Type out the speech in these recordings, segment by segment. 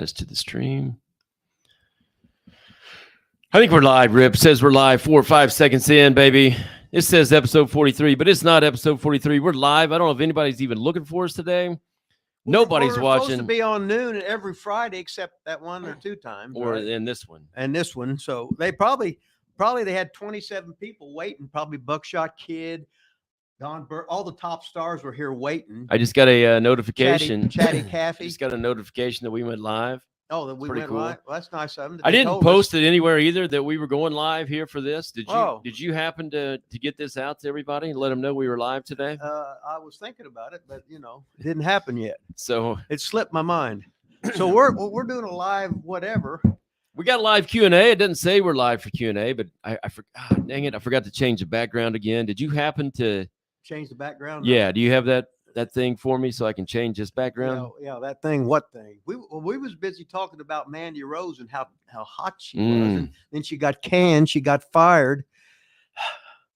Us to the stream. I think we're live. Rip says we're live 4 or 5 seconds in, baby. It says episode 43, but it's not episode 43. We're live. I don't know if anybody's even looking for us today. Nobody's we're watching. Supposed to be on noon every Friday, except that one or two times, or right? in this one. And this one. So they probably they had 27 people waiting. Probably Buckshot Kid, Don Burt, all the top stars were here waiting. I just got a notification. Chatty Cathy. Just got a notification that we went live. Oh, that we went cool. live. Well, that's nice of them. I didn't post it anywhere either that we were going live here for this. Did you? Oh. Did you happen to get this out to everybody and let them know we were live today? I was thinking about it, but it didn't happen yet. So it slipped my mind. So we're doing a live whatever. We got a live Q&A. It doesn't say we're live for Q&A, but I forgot. Dang it! I forgot to change the background again. Did you happen to change the background? Yeah. Do you have that thing for me so I can change this background? Yeah, that thing. What thing? We was busy talking about Mandy Rose and how hot she was, and then she got canned. She got fired.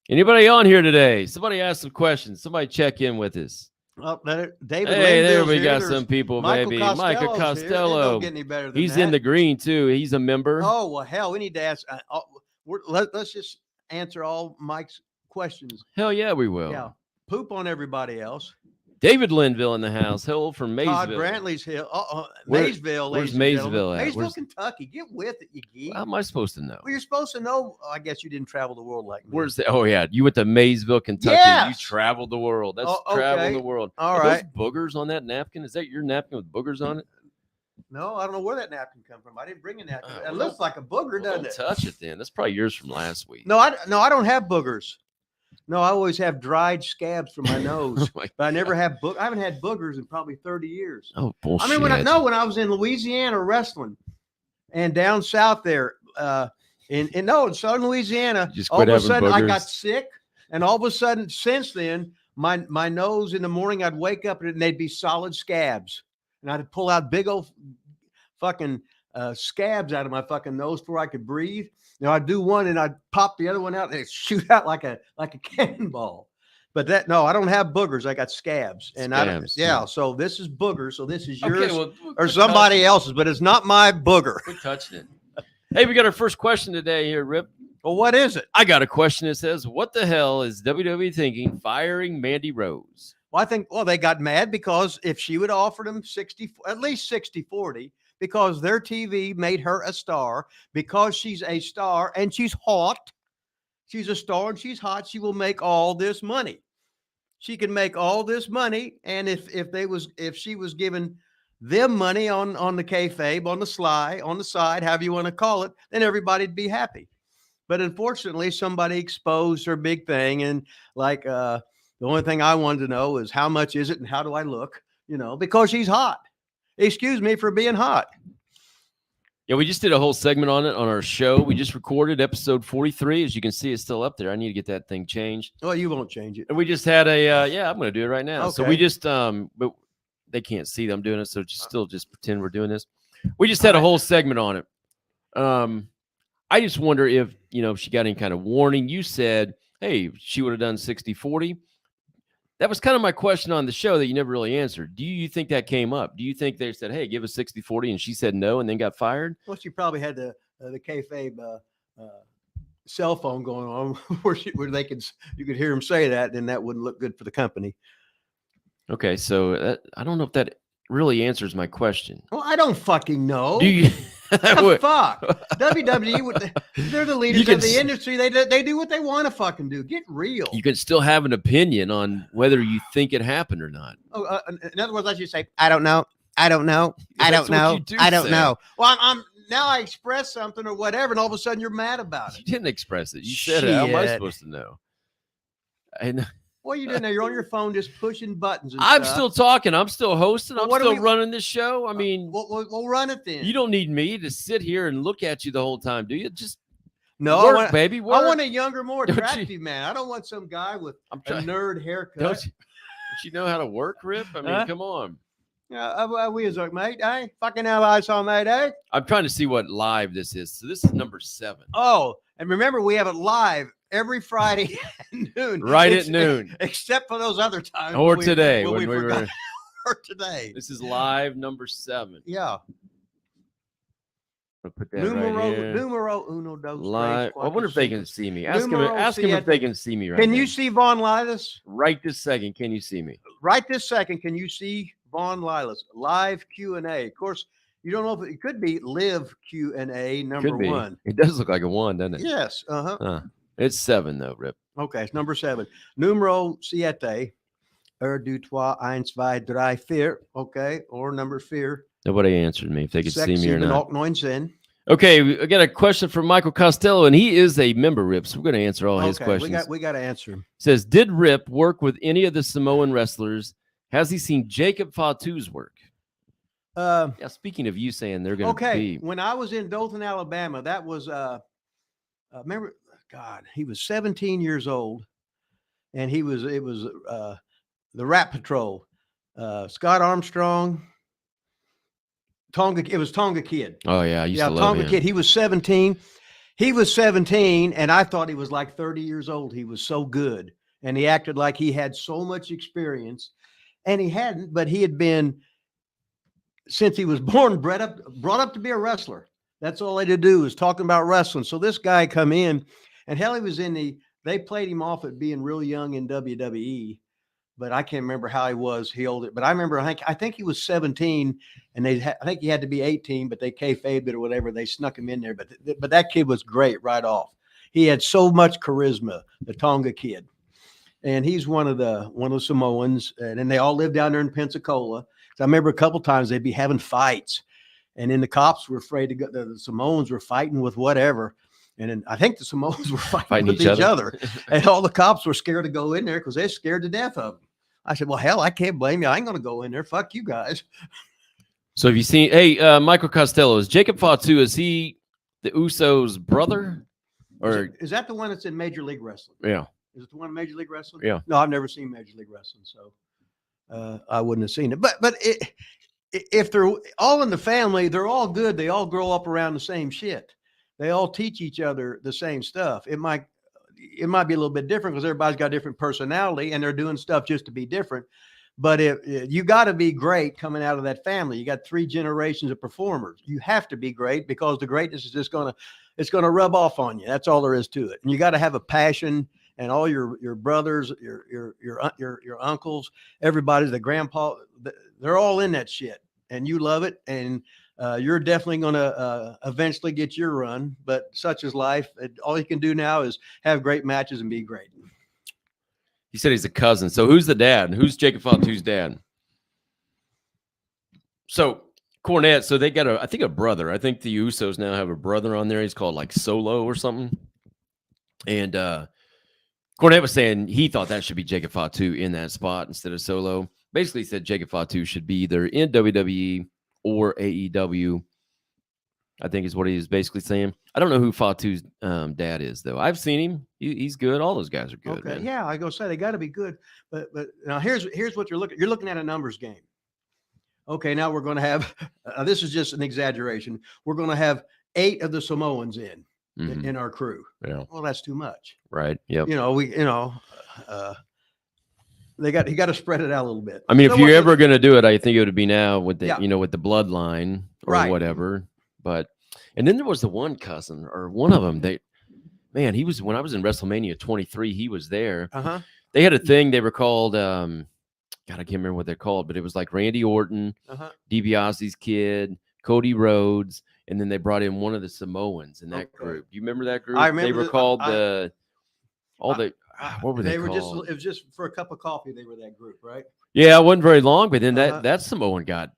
Anybody on here today? Somebody ask some questions. Somebody check in with us. Oh, David. Hey, there we got some people, Michael baby. Costello's Michael Costello. Don't get any better than He's that. in the green too. He's a member. Oh well, hell, we need to ask. Let's just answer all Mike's questions. Hell yeah, we will. Yeah, poop on everybody else. David Linville in the house. Hello from Maysville. Todd Brantley's hill. Maysville. Where's Maysville at? Maysville, Kentucky. Get with it, you geek. How am I supposed to know? Well, you're supposed to know. I guess you didn't travel the world like me. Where's the? Oh yeah, you went to Maysville, Kentucky. Yes. You traveled the world. That's Okay. traveling the world. All Are right. those boogers on that napkin? Is that your napkin with boogers on it? No, I don't know where that napkin come from. I didn't bring a napkin. It well, looks like a booger, doesn't Don't it? touch it then. That's probably yours from last week. No, I don't have boogers. No, I always have dried scabs from my nose. Oh my But I never have I haven't had boogers in probably 30 years. Oh bullshit. I mean, when I was in Louisiana wrestling and down south there, in southern Louisiana, Just all quit of a having sudden I boogers. got sick, and all of a sudden since then, my nose in the morning, I'd wake up and they'd be solid scabs, and I'd pull out big old fucking scabs out of my fucking nose before I could breathe. I'd do one and I'd pop the other one out and it'd shoot out like a cannonball. But I don't have boogers. I got scabs. And so this is boogers. So this is yours or somebody else's, but it's not my booger. Quit touching it. Hey, we got our first question today here, Rip. Well, what is it? I got a question that says, what the hell is WWE thinking firing Mandy Rose? Well, I think, they got mad because if she would offer them at least 60-40, because their TV made her a star, because she's a star and she's hot. She's a star and she's hot. She will make all this money. She can make all this money. And if she was giving them money on the kayfabe, on the side, however you want to call it, then everybody'd be happy. But unfortunately, somebody exposed her big thing. And the only thing I wanted to know is how much is it and how do I look, because she's hot. Excuse me for being hot. Yeah, we just did a whole segment on it on our show. We just recorded episode 43. As you can see, it's still up there. I need to get that thing changed. Well, you won't change it. And we just had I'm going to do it right now. Okay. So we just, but they can't see that I'm doing it. So just pretend we're doing this. We just had a whole segment on it. I just wonder if she got any kind of warning. You said, hey, she would have done 60-40. That was kind of my question on the show that you never really answered. Do you think that came up? Do you think they said, hey, give us 60-40, and she said no and then got fired? Well, she probably had the kayfabe cell phone going on where you could hear him say that, and that wouldn't look good for the company. Okay, so I don't know if that really answers my question. Well, I don't fucking know. Do you? The fuck? WWE, they're the leaders of the industry. They do what they want to fucking do. Get real. You can still have an opinion on whether you think it happened or not. Oh, in other words, let's just say, I don't know. I don't know. I don't know. I don't know. Well, I'm now I express something or whatever, and all of a sudden you're mad about it. You didn't express it. You said it. How am I supposed to know? I know. Well, you didn't know. You're on your phone just pushing buttons. I'm still talking. I'm still hosting. Well, I'm still running this show. I mean, we'll run it then. You don't need me to sit here and look at you the whole time, do you? Just work, baby. Work. I want a younger, more attractive man. I don't want some guy with a nerd haircut. Don't you know how to work, Rip? I mean, come on. Yeah, we is like, mate. Hey, fucking hell, I saw, mate. Hey. I'm trying to see what live this is. So this is number 7. Oh, and remember, we have it live every Friday at noon. Right at noon. Except for those other times. Or today when we were. Or today. This is live number 7. Yeah. I'll put that right here. Numero uno dos Live. tres I wonder if they can cuatro see me. Numero Ask him if siete. they can see me right Can now. you see Von Lilas? Right this second? Can you see me? Right this second, can you see Von Lilas? Live Q&A. Of course, you don't know if it could be live Q&A number Could be. 1. It does look like a 1, doesn't it? Yes. Uh-huh. It's 7 though, Rip. Okay, it's number 7. Numero siete. 1, 2, 3, 1, 2, 3, 4. Okay, or number 4. Nobody answered me if they could see me or not. 6, Okay, we got a question from Michael Costello, and he is a member, Rip, so we're going to answer all his questions. We got to answer him. Says, did Rip work with any of the Samoan wrestlers? Has he seen Jacob Fatu's work? Yeah, speaking of you saying they're going to be. When I was in Dothan, Alabama, that was, remember, God, he was 17 years old, and it was the Rat Patrol. Scott Armstrong. It was Tonga Kid. Oh yeah, I used to love Tonga him. Kid. He was 17. He was 17, and I thought he was like 30 years old. He was so good, and he acted like he had so much experience, and he hadn't. But he had been, since he was born, brought up to be a wrestler. That's all they had to do was talking about wrestling. So this guy come in, and hell, he was they played him off at being real young in WWE. But I can't remember how he was. He older, but I remember. I think he was 17, and I think he had to be 18, but they kayfabed it or whatever. They snuck him in there. But that kid was great right off. He had so much charisma, the Tonga Kid, and he's one of the Samoans. And then they all lived down there in Pensacola. So I remember a couple times they'd be having fights, and then the cops were afraid to go. The Samoans were fighting with whatever. And then I think the Samoans were fighting with each other. And all the cops were scared to go in there because they're scared to death of them. I said, well, hell, I can't blame you. I ain't going to go in there. Fuck you guys. So have you seen, Michael Costello, is Jacob Fatu, is he the Usos' brother? Or is that the one that's in Major League Wrestling? Yeah. Is it the one in Major League Wrestling? Yeah. No, I've never seen Major League Wrestling, so I wouldn't have seen it. But if they're all in the family, they're all good. They all grow up around the same shit. They all teach each other the same stuff. It might be a little bit different because everybody's got a different personality and they're doing stuff just to be different. But you got to be great coming out of that family. You got 3 generations of performers. You have to be great because the greatness is just it's going to rub off on you. That's all there is to it. And you got to have a passion, and all your brothers, your uncles, everybody's the grandpa, they're all in that shit, and you love it. And you're definitely going to eventually get your run, but such is life. All you can do now is have great matches and be great. He said he's a cousin. So who's the dad? Who's Jacob Fatu's dad? So Cornette, so they got I think a brother. I think the Usos now have a brother on there. He's called like Solo or something. And Cornette was saying he thought that should be Jacob Fatu in that spot instead of Solo. Basically, he said Jacob Fatu should be either in WWE or AEW, I think is what he is basically saying. I don't know who Fatu's dad is, though. I've seen him. He's good. All those guys are good. Okay. Man. Yeah, I go say they got to be good. But now here's what you're looking. You're looking at a numbers game. Okay, now we're going to have. This is just an exaggeration. We're going to have 8 of the Samoans in our crew. Yeah. Well, that's too much. Right. Yep. You got to spread it out a little bit. I mean, if you're ever going to do it, I think it would be now with the with the bloodline or whatever. But and then there was the one cousin or one of them. He was when I was in WrestleMania 23. He was there. They had a thing. They were called. God, I can't remember what they're called, but it was like Randy Orton, DiBiase's kid, Cody Rhodes, and then they brought in one of the Samoans in that group. Do you remember that group? I remember. They were called what were they called? It was just for a cup of coffee. They were that group, right? Yeah, it wasn't very long, but then that Samoan got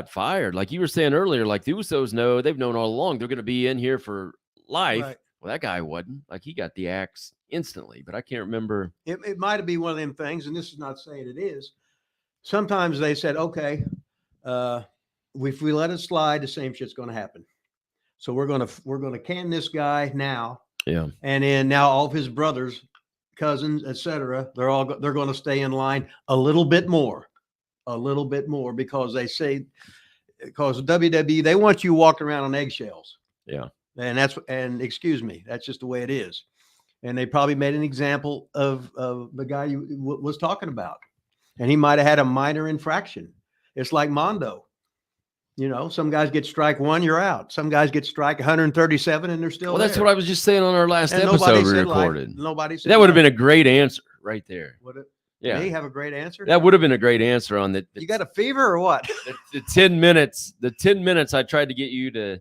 fired. Like you were saying earlier, like the Usos they've known all along they're going to be in here for life. Right. Well, that guy wasn't. Like he got the axe instantly, but I can't remember. It might have been one of them things, and this is not saying it is. Sometimes they said, okay, if we let it slide, the same shit's going to happen. So we're going to can this guy now. Yeah. And then now all of his brothers, cousins, etc., they're going to stay in line a little bit more because they say, because WWE, they want you walking around on eggshells. Yeah. And excuse me, that's just the way it is. And they probably made an example of the guy you was talking about. And he might have had a minor infraction. It's like Mondo. You know, some guys get strike one, you're out. Some guys get strike 137 and they're still Well, that's there. what I was just saying on our last And episode we said recorded. nobody said That would have life. been a great answer right there. Would it? Yeah. Me have a great answer? That would have been a great answer on the You got a fever or what? the 10 minutes. The 10 minutes I tried to get you to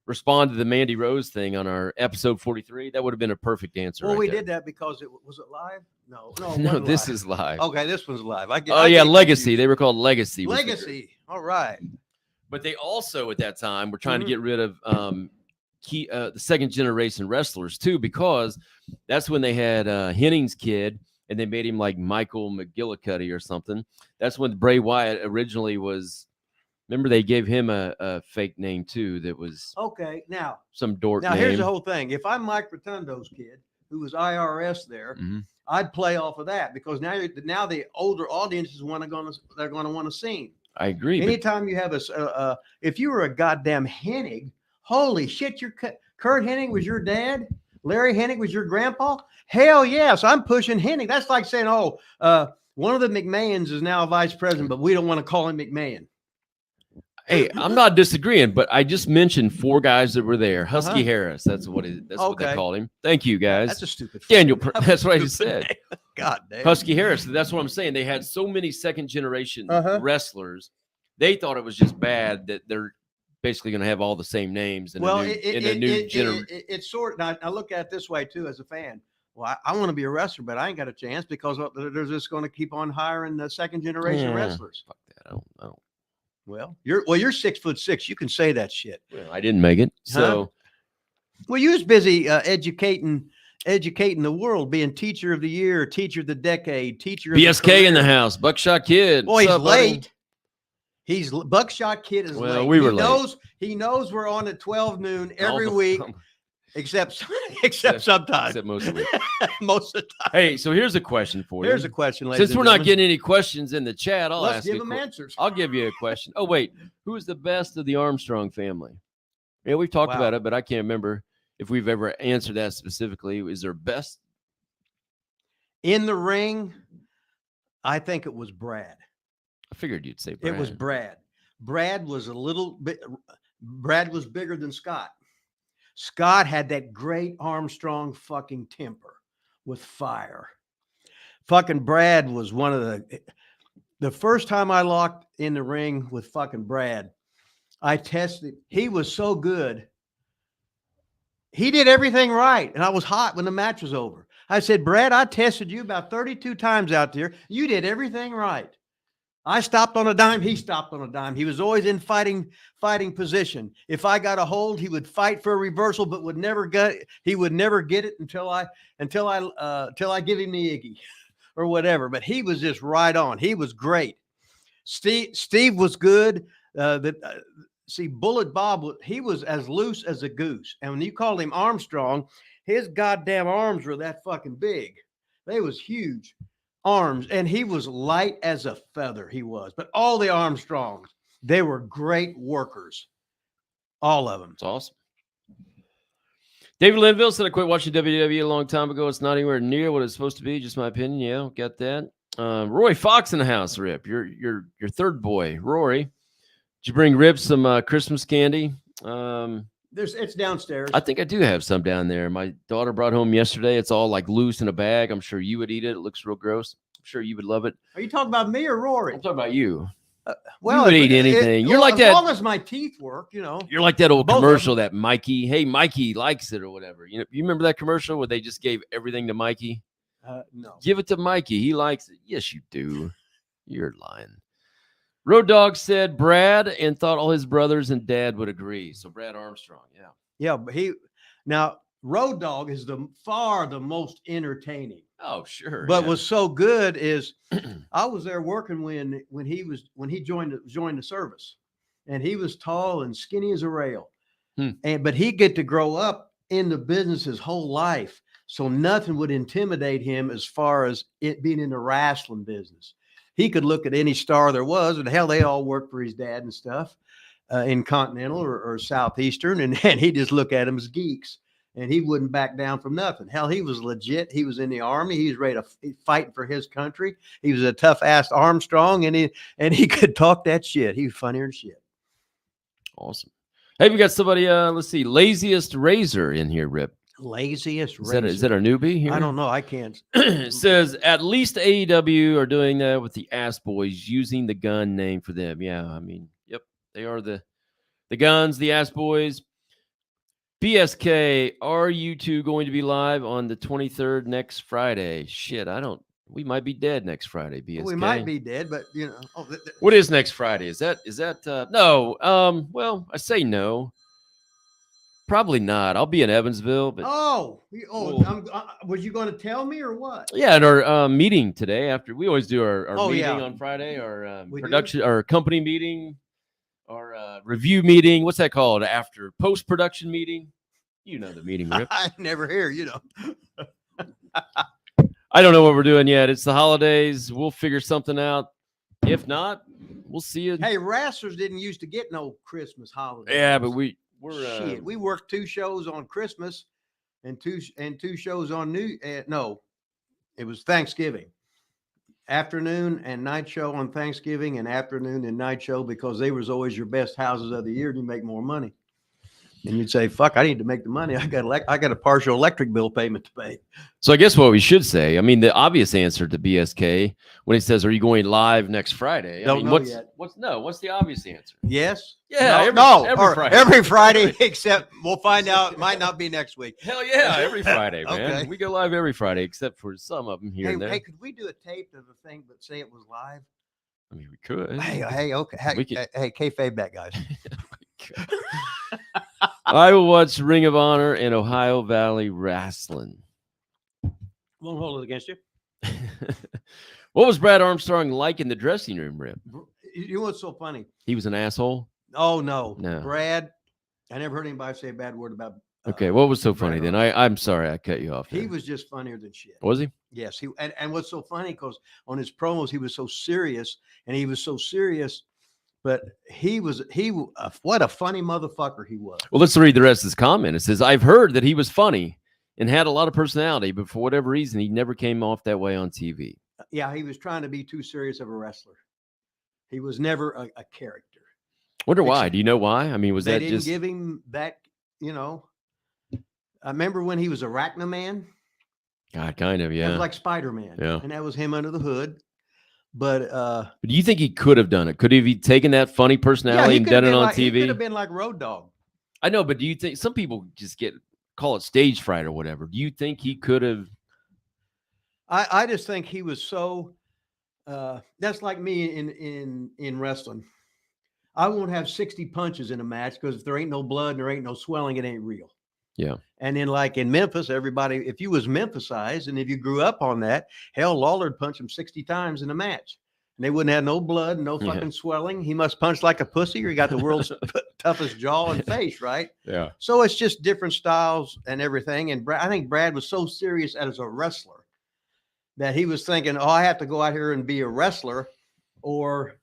respond to the Mandy Rose thing on our episode 43. That would have been a perfect answer. Well, right we there. did that because it was it live? No, it No, wasn't this live. is live. Okay, this one's live. Oh yeah, Legacy. They were called Legacy. was the group. Legacy. All right. But they also at that time were trying Mhm. to get rid of the second generation wrestlers too, because that's when they had Henning's kid and they made him like Michael McGillicuddy or something. That's when Bray Wyatt originally was. Remember, they gave him a fake name too. That was Okay. Now some dork name. here's the whole thing. If I'm Mike Rotundo's kid, who was IRS there, Mhm. I'd play off of that because now the older audiences they're going to want to see him. I agree. but Anytime you have if you were a goddamn Hennig, holy shit, Kurt Hennig was your dad? Larry Hennig was your grandpa? Hell yes, I'm pushing Hennig. That's like saying, one of the McMahons is now a vice president, but we don't want to call him McMahon. Hey, I'm not disagreeing, but I just mentioned 4 guys that were there. Husky Uh-huh. Harris, that's what they Okay. called him. Thank you, guys. That's a stupid Daniel, fucking- that's what I just said. God damn. Husky Harris. That's what I'm saying. They had so many second generation Uh-huh. wrestlers. They thought it was just bad that they're basically going to have all the same names in Well, a new generation. it's sort of, I look at it this way too as a fan. Well, I want to be a wrestler, but I ain't got a chance because they're just going to keep on hiring the second generation Yeah. wrestlers. Fuck that. I don't. Well, you're 6'6". You can say that shit. Well, I didn't make it. So Well, you was busy educating the world, being teacher of the year, teacher of the decade, teacher of BSK in the career. house. Buckshot Kid. Boy, he's What's up, buddy? late. Buckshot Kid is Well, late. we were late. He knows we're on at 12 noon every All the- week, except sometimes. Except most of it. Most of the time. Hey, so here's a question for you. Here's a question, ladies Since and we're not gentlemen. getting any questions in the chat, I'll Let's ask give you. them answers. I'll give you a question. Oh wait, who's the best of the Armstrong family? Yeah, we've talked Wow. about it, but I can't remember if we've ever answered that specifically. Is there best? In the ring, I think it was Brad. I figured you'd say Brad. It was Brad. Brad was a little bit. Brad was bigger than Scott. Scott had that great Armstrong fucking temper with fire. Fucking Brad was one of the first time I locked in the ring with fucking Brad, I tested. He was so good. He did everything right. And I was hot when the match was over. I said, Brad, I tested you about 32 times out there. You did everything right. I stopped on a dime. He stopped on a dime. He was always in fighting position. If I got a hold, he would fight for a reversal, but would never get it until I give him the Iggy or whatever. But he was just right on. He was great. Steve was good. See, Bullet Bob, he was as loose as a goose. And when you called him Armstrong, his goddamn arms were that fucking big. They was huge arms, and he was light as a feather. He was. But all the Armstrongs, they were great workers. All of them. It's awesome. David Linville said, I quit watching WWE a long time ago. It's not anywhere near what it's supposed to be. Just my opinion. Yeah, got that. Roy Fox in the house, Rip. Your third boy, Rory. Did you bring Rip some Christmas candy? It's downstairs. I think I do have some down there. My daughter brought home yesterday. It's all like loose in a bag. I'm sure you would eat it. It looks real gross. I'm sure you would love it. Are you talking about me or Rory? I'm talking about you. Well, would eat anything. You're like as that- long as my teeth work, you know. You're like that old Both of commercial that Mikey, hey, Mikey likes it or whatever. You remember that commercial where they just gave everything to Mikey? No. Give it to Mikey. He likes it. Yes, you do. You're lying. Road Dog said Brad and thought all his brothers and dad would agree. So Brad Armstrong, yeah. Yeah, but Road Dog is far the most entertaining. Oh, sure. But yeah. what's so good is I was there working when he joined the service, and he was tall and skinny as a rail, but he get to grow up in the business his whole life, so nothing would intimidate him as far as it being in the wrestling business. He could look at any star there was, and hell, they all worked for his dad and stuff in Continental or Southeastern, and he just look at them as geeks. And he wouldn't back down from nothing. Hell, he was legit. He was in the Army. He was ready to fight for his country. He was a tough ass Armstrong, and he could talk that shit. He was funnier than shit. Awesome. Hey, we got somebody, let's see, Laziest Razor in here, Rip. Laziest Is razor. that our newbie here? I don't know. I can't. It says, at least AEW are doing that with the Ass Boys, using the gun name for them. Yeah, I mean, yep, they are the Guns, the Ass Boys. BSK, are you two going to be live on the 23rd next Friday? Shit, we might be dead next Friday, BSK. We might be dead, but What is next Friday? Is that no? Well, I say no. Probably not. I'll be in Evansville, but was you going to tell me or what? yeah, at our meeting today, after we always do our meeting yeah. on Friday, our We production, our company meeting, our review meeting. What's that called? After post-production meeting. You know the meeting, Rip. I never hear. I don't know what we're doing yet. It's the holidays. We'll figure something out. If not, we'll see you. Hey, wrestlers didn't used to get no Christmas holidays. Yeah, but we're shit. We worked 2 shows on Christmas and two shows on it was Thanksgiving. Afternoon and night show on Thanksgiving, and afternoon and night show, because they was always your best houses of the year and you make more money. And you'd say, fuck, I need to make the money. I got a partial electric bill payment to pay. So I guess what we should say, I mean, the obvious answer to BSK when he says, are you going live next Friday? Don't know yet. What's the obvious answer? Yes. Yeah. Every Friday, except we'll find out. It might not be next week. Hell yeah. Every Friday, man. Okay. We go live every Friday, except for some of them here and there. Hey, could we do a tape of the thing, but say it was live? I mean, we could. Hey, okay. Hey, kayfabe that, guys. I will watch Ring of Honor and Ohio Valley Wrestling. Won't hold it against you. What was Brad Armstrong like in the dressing room, Rip? You know what's so funny? He was an asshole? Oh, no. No. Brad, I never heard anybody say a bad word about okay, what was so funny then? I'm sorry I cut you off there. He was just funnier than shit. Was he? Yes. And what's so funny, because on his promos, he was so serious, but what a funny motherfucker he was. Well, let's read the rest of his comment. It says, I've heard that he was funny and had a lot of personality, but for whatever reason, he never came off that way on TV. Yeah, he was trying to be too serious of a wrestler. He was never a character. Wonder why? Do you know why? I mean, they didn't give him that, I remember when he was Arachnoman. God, kind of, yeah. That was like Spider-Man. Yeah. And that was him under the hood. But do you think he could have done it? Could he have taken that funny personality and done it on TV? He could have been like Road Dogg. I know, but do you think some people just call it stage fright or whatever? Do you think he could have? I just think he was so. That's like me in wrestling. I won't have 60 punches in a match, because if there ain't no blood and there ain't no swelling, it ain't real. Yeah. And then, like in Memphis, everybody, if you was Memphisized and if you grew up on that, hell, Lawler'd punch him 60 times in a match. And they wouldn't have no blood and no fucking swelling. He must punch like a pussy, or he got the world's toughest jaw and face, right? Yeah. So it's just different styles and everything. And I think Brad was so serious as a wrestler that he was thinking, oh, I have to go out here and be a wrestler, or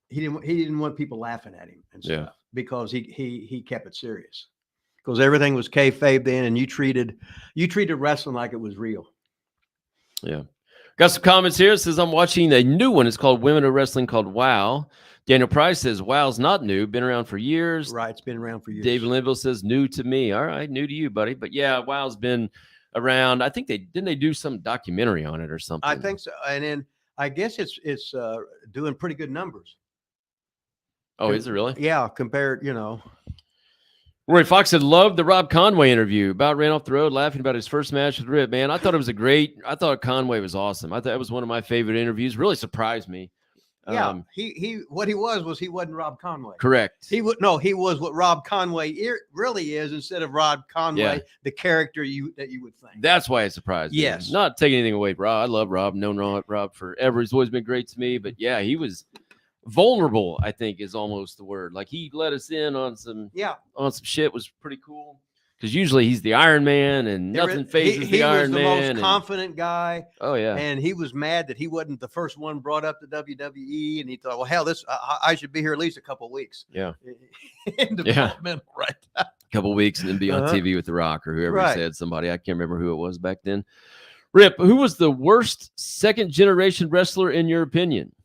he didn't want people laughing at him and stuff, because he kept it serious. Because everything was kayfabe then, and you treated wrestling like it was real. Yeah. Got some comments here. It says, I'm watching a new one. It's called Women of Wrestling, called WOW. Daniel Price says, WOW's not new. Been around for years. Right. It's been around for years. David Linville says, new to me. All right. New to you, buddy. But yeah, WOW's been around. I think they do some documentary on it or something. I think so. And then I guess it's doing pretty good numbers. Oh, is it really? Yeah. Compared, Roy Fox said, loved the Rob Conway interview. About ran off the road laughing about his first match with Rip. Man, I thought I thought Conway was awesome. I thought it was one of my favorite interviews. Really surprised me. Yeah, he wasn't Rob Conway. Correct. He was what Rob Conway really is, instead of Rob Conway, the character that you would think. That's why it surprised me. Yes. Not taking anything away from Rob. I love Rob. Known Rob forever. He's always been great to me. But yeah, he was vulnerable, I think, is almost the word. Like, he let us in on some shit. Was pretty cool, because usually he's the Iron Man and nothing phases the Iron Man. He was the most confident guy. Oh yeah. And he was mad that he wasn't the first one brought up to WWE, and he thought, well, hell, I should be here at least a couple of weeks. Yeah. In developmental, right? A couple of weeks and then be on TV with The Rock or whoever Right. said somebody. I can't remember who it was back then. Rip, who was the worst second generation wrestler in your opinion?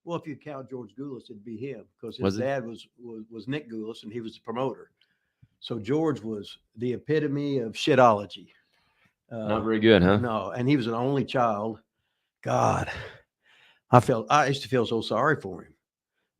Well, if you count George Goulas, it'd be him because his Was it? dad was Nick Goulas, and he was the promoter. So George was the epitome of shitology. Not very good, huh? No, and he was an only child. God, I used to feel so sorry for him,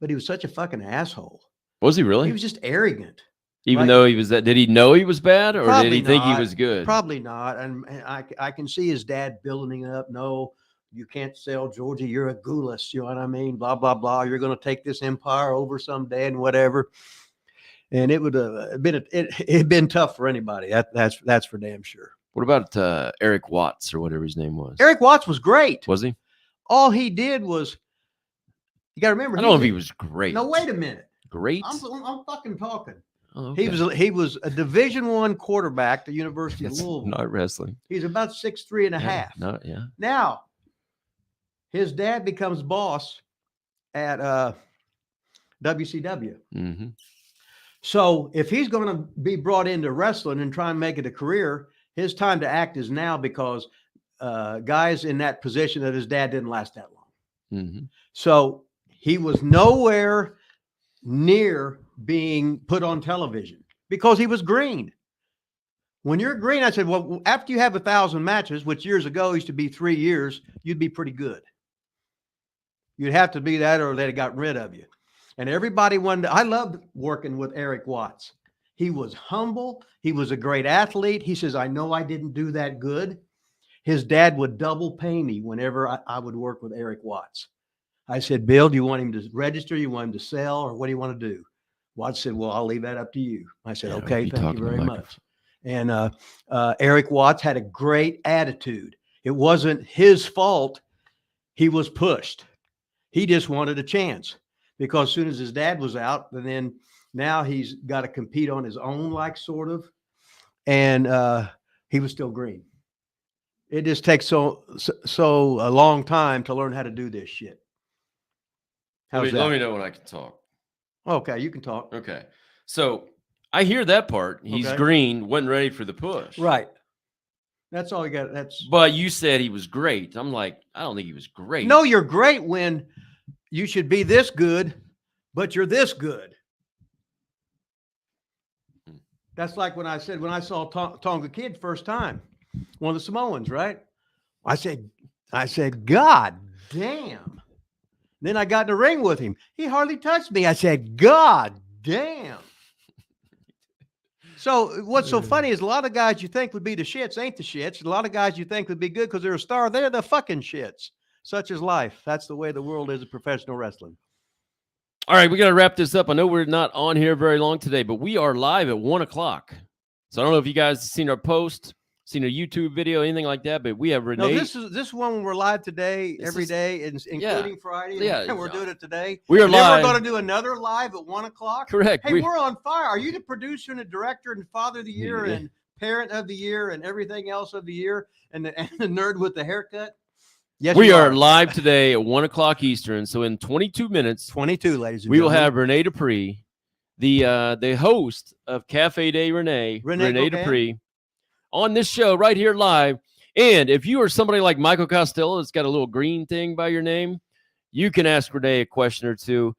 but he was such a fucking asshole. Was he really? He was just arrogant. Even like- though he was that, did he know he was bad, or did Probably he think he not. was good? Probably not. And I can see his dad building up. No, you can't sell Georgia. You're a Goulas. You know what I mean? Blah, blah, blah. You're going to take this empire over someday and whatever. And it would have been, it'd been tough for anybody. That's for damn sure. What about Eric Watts or whatever his name was? Eric Watts was great. Was he? All he did was, you got to remember. I don't know if he was great. No, wait a minute. Great. I'm fucking talking. Oh, okay. He was a Division I quarterback at the University of That's Louisville. not wrestling. He's about 6'3" and a half. Yeah. Now, his dad becomes boss at WCW. Mm-hmm. So if he's going to be brought into wrestling and try and make it a career, his time to act is now because guys in that position that his dad didn't last that long. Mm-hmm. So he was nowhere near being put on television because he was green. When you're green, I said, well, after you have 1,000 matches, which years ago used to be 3 years, you'd be pretty good. You'd have to be that or they'd have got rid of you. And everybody wanted I loved working with Eric Watts. He was humble. He was a great athlete. He says, I know I didn't do that good. His dad would double pay me whenever I would work with Eric Watts. I said, Bill, do you want him to register? You want him to sell? Or what do you want to do? Watts said, well, I'll leave that up to you. I said, okay, thank you very much. And Eric Watts had a great attitude. It wasn't his fault. He was pushed. He just wanted a chance because as soon as his dad was out, and then now he's got to compete on his own, like sort of. And he was still green. It just takes so a long time to learn how to do this shit. Let me know when I can talk. Okay, you can talk. Okay. So I hear that part. He's green, wasn't ready for the push. Right. That's all you got. But you said he was great. I'm like, I don't think he was great. No, you're great when you should be this good, but you're this good. That's like when I saw Tonga Kid first time, one of the Samoans, right? I said, God damn. Then I got in the ring with him. He hardly touched me. I said, God damn. So what's so funny is a lot of guys you think would be the shits ain't the shits. A lot of guys you think would be good because they're a star. They're the fucking shits. Such is life. That's the way the world is in professional wrestling. All right, we got to wrap this up. I know we're not on here very long today, but we are live at 1 o'clock. So I don't know if you guys have seen our post, seen a YouTube video, anything like that, but we have Renee. No, this one we're live today, every day, including Friday. Yeah, and we're doing it today. We are live. We're going to do another live at 1 o'clock. Correct. Hey, we're on fire. Are you the producer and the director and father of the year and parent of the year and everything else of the year and the nerd with the haircut? Yes, we are live today at 1 o'clock Eastern. So in 22 minutes, 22, ladies and we gentlemen, will have Renee Dupree, the host of Cafe Day Renee Dupree, on this show right here live. And if you are somebody like Michael Costello that's got a little green thing by your name, you can ask Renee a question or two,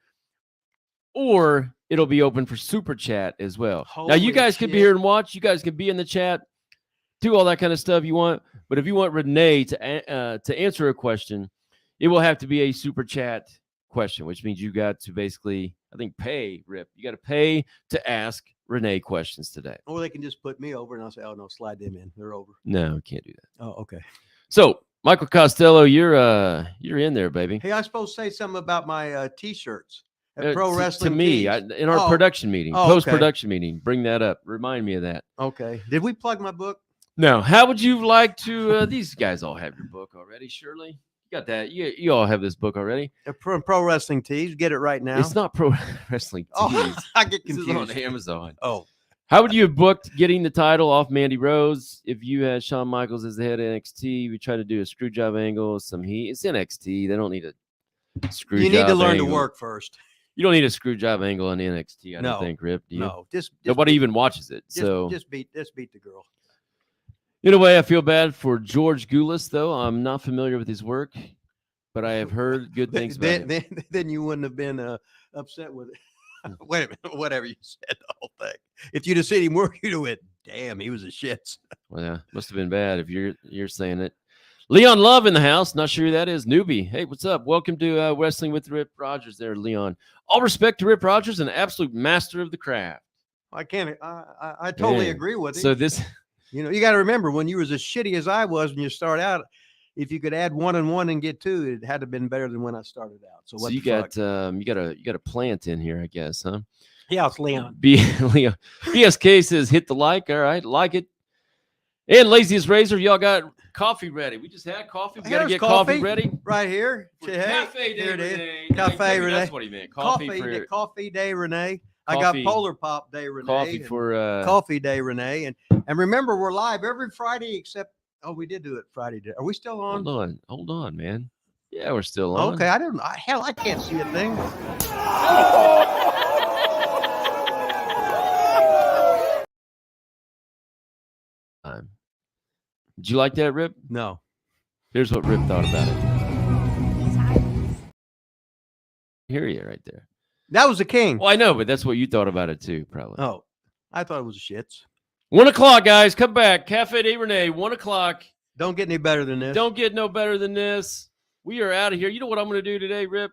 or it'll be open for super chat as well. Now, you guys could be here and watch. You guys could be in the chat, do all that kind of stuff you want. But if you want Renee to answer a question, it will have to be a super chat question, which means you got to basically, I think, pay, Rip. You got to pay to ask Renee questions today. Or they can just put me over and I'll say, oh, no, slide them in. They're over. No, we can't do that. Oh, okay. So, Michael Costello, you're in there, baby. Hey, I was supposed to say something about my T-shirts at Pro Wrestling to me, in our production meeting, post-production meeting. Bring that up. Remind me of that. Okay. Did we plug my book? No. How would you like to? These guys all have your book already, surely. You got that. You all have this book already. From Pro Wrestling Tees. Get it right now. It's not Pro Wrestling Tees. Oh, I get confused. This is on Amazon. Oh. How would you have booked getting the title off Mandy Rose if you had Shawn Michaels as the head of NXT? We try to do a screw job angle, some heat. It's NXT. They don't need a screw job angle. You need to learn to work first. You don't need a screw job angle on NXT, I don't think, Rip. Do you? No. Nobody even watches it. Just beat the girl. In a way, I feel bad for George Goulas, though. I'm not familiar with his work. but I have heard good things about him. Then you wouldn't have been upset with it. Wait a minute, whatever you said, the whole thing. If you'd have seen him work, you'd have went, damn, he was a shits. Well, yeah, must have been bad if you're saying it. Leon Love in the house. Not sure who that is. Newbie. Hey, what's up? Welcome to Wrestling with Rip Rogers there, Leon. All respect to Rip Rogers, an absolute master of the craft. I totally agree with him. So this, you got to remember when you was as shitty as I was when you start out, if you could add 1 and 1 and get 2, it had to have been better than when I started out. So you got a plant in here, I guess, huh? Yeah, it's Leon. Leon. BSK says hit the like. All right, like it. And Laziest Razor, y'all got coffee ready. We just had coffee. We got to get coffee ready right here. Cafe Day, here it Renee. is. Cafe Renee. That's what he meant. Coffee Day, Renee. I got Polar Pop Day, Renee. Coffee Day, Renee. And remember, we're live every Friday except. Oh, we did do it Friday. Are we still on? Hold on, man. Yeah, we're still on. Okay, I can't see a thing. Did you like that, Rip? No. Here's what Rip thought about it. Hear you right there. That was the king. Well, I know, but that's what you thought about it too, probably. Oh, I thought it was shits. 1 o'clock, guys. Come back. Cafe de Renee, 1 o'clock. Don't get any better than this. Don't get no better than this. We are out of here. You know what I'm going to do today, Rip?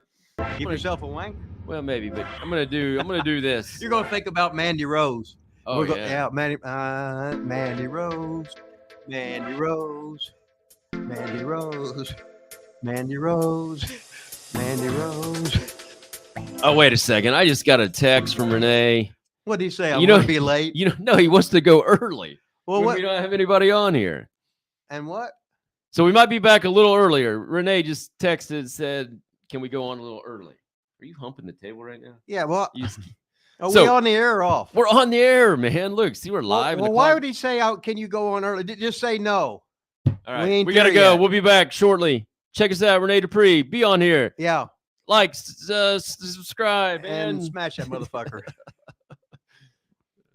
Give yourself a wank? Well, maybe, but I'm going to do this. You're going to think about Mandy Rose. Oh, yeah. Mandy Rose. Mandy Rose. Mandy Rose. Mandy Rose. Mandy Rose. Oh, wait a second. I just got a text from Renee. What did he say? I'm going to be late. No, he wants to go early. Well, we don't have anybody on here. And what? So we might be back a little earlier. Renee just texted and said, can we go on a little early? Are you humping the table right now? Yeah, well, are we on the air or off? We're on the air, man. Look, see, we're live. Well, why would he say, can you go on early? Just say no. All right, we got to go. We'll be back shortly. Check us out, Renee Dupree. Be on here. Yeah. Like, subscribe, and smash that motherfucker.